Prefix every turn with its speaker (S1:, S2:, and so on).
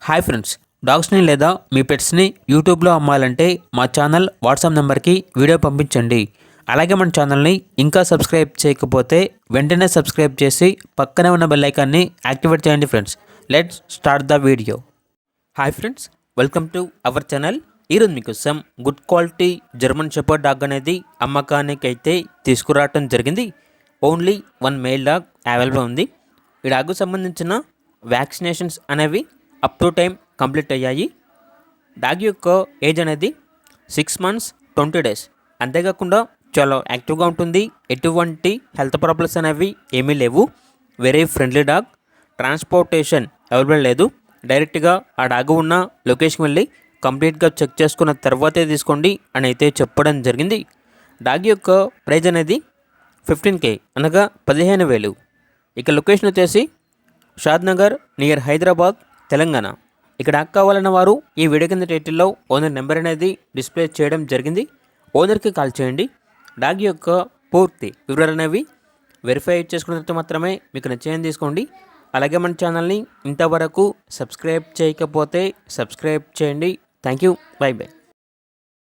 S1: Hi friends, డాగ్స్ని లేదా మీ పెట్స్ని యూట్యూబ్లో అమ్మాలంటే మా ఛానల్ వాట్సాప్ నెంబర్కి వీడియో పంపించండి. అలాగే మన ఛానల్ని ఇంకా సబ్స్క్రైబ్ చేయకపోతే వెంటనే సబ్స్క్రైబ్ చేసి పక్కనే ఉన్న బెల్ ఐకాన్ని యాక్టివేట్ చేయండి friends. Let's start the video. Hi friends, welcome to our channel. ఈరోజు మీకోసం good quality German shepherd dog అనేది అమ్మకానికి అయితే తీసుకురావటం జరిగింది. ఓన్లీ 1 మేల్ డాగ్ అవైలబుల్ ఉంది. ఈ డాగ్కు సంబంధించిన వ్యాక్సినేషన్స్ అనేవి అప్ టు టైం కంప్లీట్ అయ్యాయి. డాగ్ యొక్క ఏజ్ అనేది 6 months 20 days. అంతేకాకుండా చాలా యాక్టివ్గా ఉంటుంది. ఎటువంటి హెల్త్ ప్రాబ్లమ్స్ అనేవి ఏమీ లేవు. Very friendly dog. Transportation available లేదు. డైరెక్ట్గా ఆ డాగ్ ఉన్న లొకేషన్కి వెళ్ళి కంప్లీట్గా చెక్ చేసుకున్న తర్వాతే తీసుకోండి అని అయితే చెప్పడం జరిగింది. డాగ్ యొక్క ప్రైజ్ అనేది 15K అనగా 15,000. ఇక లొకేషన్ వచ్చేసి షాద్నగర్ నియర్ హైదరాబాద్, తెలంగాణ. ఇక్కడ డాగ్ కావాలన్న వారు ఈ వీడియో కింద టైటిల్లో ఓనర్ నెంబర్ అనేది డిస్ప్లే చేయడం జరిగింది. ఓనర్కి కాల్ చేయండి. డాగ్ యొక్క పూర్తి వివరాలు అనేవి వెరిఫై చేసుకున్న తర్వాత మాత్రమే మీకు నచ్చేయని తీసుకోండి. అలాగే మన ఛానల్ని ఇంతవరకు సబ్స్క్రైబ్ చేయకపోతే సబ్స్క్రైబ్ చేయండి. Thank you. By by.